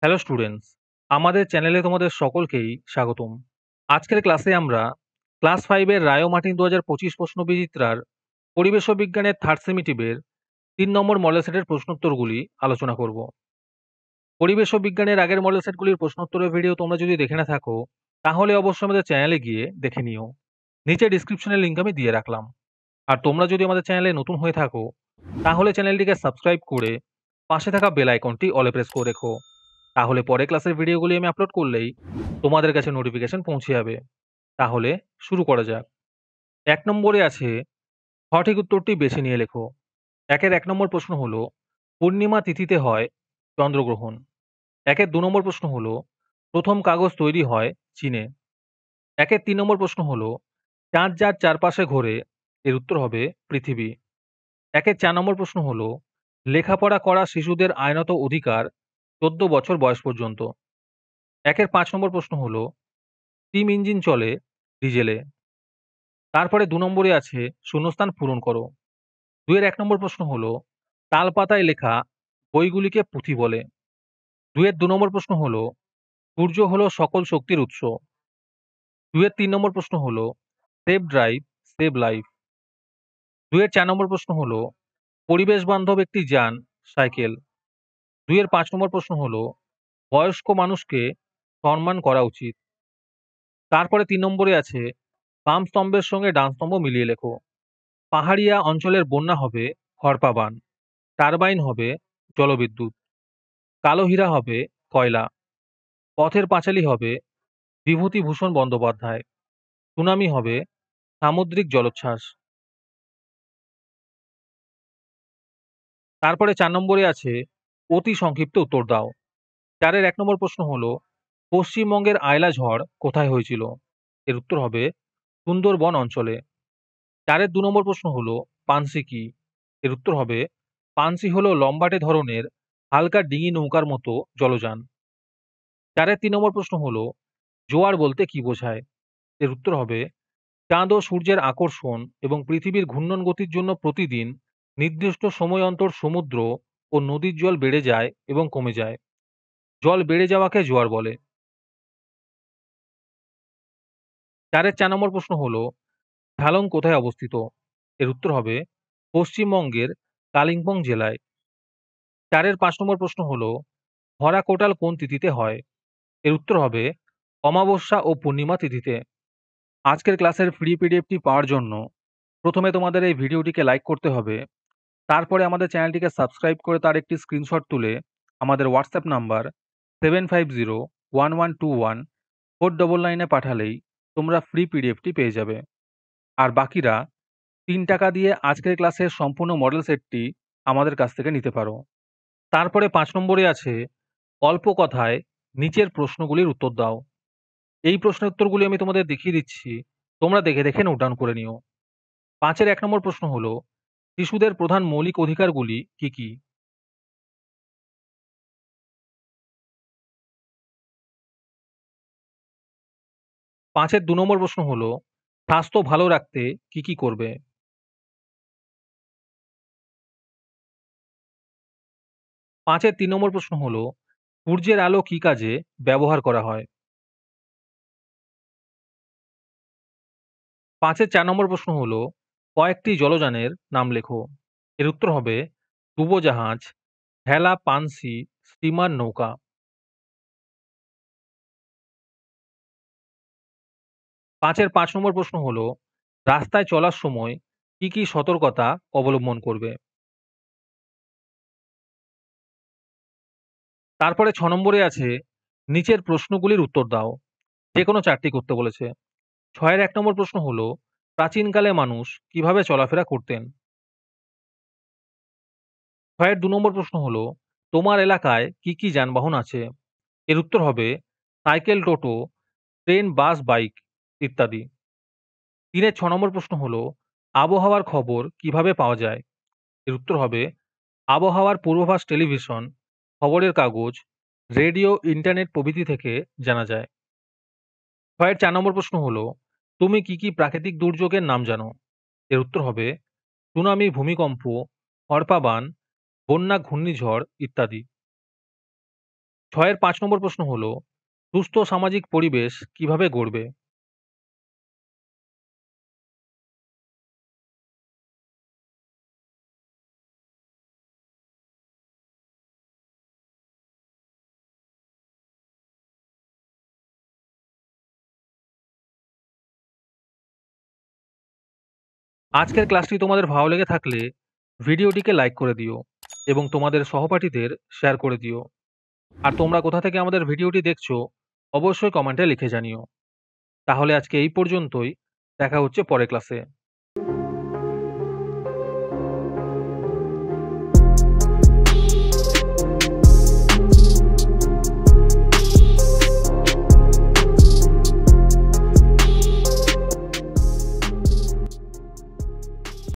Hello students, আমাদের চ্যানেলে তোমাদের সকলকেই স্বাগতম। আজকের ক্লাসে আমরা ক্লাস 5 এর রায় ও মার্টিন 2025 প্রশ্নবিচিত্রার পরিবেশ ও বিজ্ঞানের থার্ড সেমিটিভের 3 নম্বর মডেল সেটের প্রশ্নোত্তরগুলি আলোচনা করব। পরিবেশ ও বিজ্ঞানের আগের মডেল সেটগুলির প্রশ্নোত্তরের ভিডিও তোমরা যদি দেখে না থাকো, তাহলে অবশ্যই আমাদের চ্যানেলে গিয়ে দেখে নিও। নিচে ডিসক্রিপশনের লিংক আমি দিয়ে রাখলাম। আর তোমরা যদি আমাদের চ্যানেলে নতুন হয়ে থাকো, তাহলে চ্যানেলটিকে সাবস্ক্রাইব করে পাশে থাকা বেল আইকনটি অলে প্রেস করে রেখো। তাহলে পরে ক্লাসের ভিডিওগুলি আমি আপলোড করলেই তোমাদের কাছে নোটিফিকেশন পৌঁছে যাবে। তাহলে শুরু করা যাক। ১ নম্বরে আছে, সঠিক উত্তরটি বেছে নিয়ে লেখো। একের ১ নম্বর প্রশ্ন হলো, পূর্ণিমা তিথিতে হয় চন্দ্রগ্রহণ। একের ২ নম্বর প্রশ্ন হলো, প্রথম কাগজ তৈরি হয় চীনে। একের ৩ নম্বর প্রশ্ন হলো, চাঁদ যার চারপাশে ঘোরে, এর উত্তর হবে পৃথিবী। একের ৪ নম্বর প্রশ্ন হলো, লেখাপড়া করা শিশুদের আইনত অধিকার ১৪ বছর বয়স পর্যন্ত। একের ৫ নম্বর প্রশ্ন হলো, স্টিম ইঞ্জিন চলে ডিজেলে। তারপরে ২ নম্বরে আছে, শূন্যস্থান পূরণ করো। ২ এর ১ নম্বর প্রশ্ন হলো, তালপাতায় লেখা বইগুলিকে পুঁথি বলে। ২ এর ২ নম্বর প্রশ্ন হলো, সূর্য হলো সকল শক্তির উৎস। ২ এর ৩ নম্বর প্রশ্ন হলো, সেভ ড্রাইভ সেভ লাইফ। ২ এর ৪ নম্বর প্রশ্ন হলো, পরিবেশ বান্ধব একটি যান সাইকেল। ২ এর ৫ নম্বর প্রশ্ন হলো, বয়স্ক মানুষকে সম্মান করা উচিত। তারপরে ৩ নম্বরে আছে, বাম স্তম্ভের সঙ্গে ডান স্তম্ভ মিলিয়ে লেখো। পাহাড়িয়া অঞ্চলের বন্যা হবে হরপা বান, টারবাইন হবে জলবিদ্যুৎ, কালো হীরা হবে কয়লা, পথের পাঁচালী হবে বিভূতিভূষণ বন্দ্যোপাধ্যায়, সুনামি হবে সামুদ্রিক জলোচ্ছ্বাস। তারপরে ৪ নম্বরে আছে, অতি সংক্ষিপ্ত উত্তর দাও। ৪ এর ১ নম্বর প্রশ্ন হলো, পশ্চিমবঙ্গের আয়লা ঝড় কোথায় হয়েছিল? এর উত্তর হবে সুন্দরবন অঞ্চলে। ৪ এর ২ নম্বর প্রশ্ন হলো, পানসি কি? এর উত্তর হবে, পানসি হলো লম্বাটে ধরনের হালকা ডিঙি নৌকার মতো জলযান। ৪ এর ৩ নম্বর প্রশ্ন হলো, জোয়ার বলতে কি বোঝায়? এর উত্তর হবে, চাঁদ ও সূর্যের আকর্ষণ এবং পৃথিবীর ঘূর্ণন গতির জন্য প্রতিদিন নির্দিষ্ট সময় অন্তর সমুদ্র ও নদীর জল বেড়ে যায় এবং কমে যায়। জল বেড়ে যাওয়াকে জোয়ার বলে। ৪ এর ৪ নম্বর প্রশ্ন হলো, ঝালং কোথায় অবস্থিত? এর উত্তর হবে, পশ্চিমবঙ্গের কালিম্পং জেলায়। ৪ এর ৫ নম্বর প্রশ্ন হলো, ভরা কোটাল কোন তিথিতে হয়? এর উত্তর হবে, অমাবস্যা ও পূর্ণিমা তিথিতে। আজকের ক্লাসের ফ্রি পিডিএফটি পাওয়ার জন্য প্রথমে তোমাদের এই ভিডিওটিকে লাইক করতে হবে। তারপরে আমাদের চ্যানেলটিকে সাবস্ক্রাইব করে তার একটি স্ক্রিনশট তুলে আমাদের হোয়াটসঅ্যাপ নাম্বার 7501121499 পাঠালেই তোমরা ফ্রি পিডিএফটি পেয়ে যাবে। আর বাকিরা ৩ টাকা দিয়ে আজকের ক্লাসের সম্পূর্ণ মডেল সেটটি আমাদের কাছ থেকে নিতে পারো। তারপরে ৫ নম্বরে আছে, অল্প কথায় নিচের প্রশ্নগুলির উত্তর দাও। এই প্রশ্নের উত্তরগুলি আমি তোমাদের দেখিয়ে দিচ্ছি, তোমরা দেখে দেখে নোট ডাউন করে নিও। ৫ এর ১ নম্বর প্রশ্ন হলো, শিশুদের প্রধান মৌলিক অধিকারগুলি কি কি? ৫ এর ২ নম্বর প্রশ্ন হলো, স্বাস্থ্য ভালো রাখতে কি কি করবে? ৫ এর ৩ নম্বর প্রশ্ন হলো, সূর্যের আলো কি কাজে ব্যবহার করা হয়? ৫ এর ৪ নম্বর প্রশ্ন হলো, কয়েকটি জলযানের নাম লেখো। এর উত্তর হবে, ডুবোজাহাজ, ভেলা, পানসি, স্টিমার, নৌকা। ৫ এর ৫ নম্বর প্রশ্ন হলো, রাস্তায় চলার সময় কি কি সতর্কতা অবলম্বন করবে? তারপরে ৬ নম্বরে আছে, নিচের প্রশ্নগুলির উত্তর দাও। যেকোনো ৪ টি করতে বলেছে। ৬ এর ১ নম্বর প্রশ্ন হলো, প্রাচীনকালে মানুষ কিভাবে চলাফেরা করতেন? ৬ এর ২ নম্বর প্রশ্ন হলো, তোমার এলাকায় কি কি যানবাহন আছে? এর উত্তর হবে, সাইকেল, টোটো, ট্রেন, বাস, বাইক ইত্যাদি। ৩ এর ৬ নম্বর প্রশ্ন হলো, আবহাওয়ার খবর কিভাবে পাওয়া যায়? এর উত্তর হবে, আবহাওয়ার পূর্বাভাস টেলিভিশন, খবরের কাগজ, রেডিও, ইন্টারনেট প্রভৃতি থেকে জানা যায়। ৬ এর ৪ নম্বর প্রশ্ন হলো, তুমি কি কি প্রাকৃতিক দুর্যোগের নাম জানো? এর উত্তর হবে, সুনামি, ভূমিকম্প, হড়পা বান, বন্যা, ঘূর্ণিঝড় ইত্যাদি। ৬ এর ৫ নম্বর প্রশ্ন হলো, সুস্থ সামাজিক পরিবেশ কিভাবে গড়বে? আজকের ক্লাসটি তোমাদের ভালো লেগে থাকলে ভিডিওটিকে লাইক করে দিও এবং তোমাদের সহপাঠীদের শেয়ার করে দিও। আর তোমরা কোথা থেকে আমাদের ভিডিওটি দেখছো অবশ্যই কমেন্টে লিখে জানিও। তাহলে আজকে এই পর্যন্তই। দেখা হচ্ছে পরের ক্লাসে।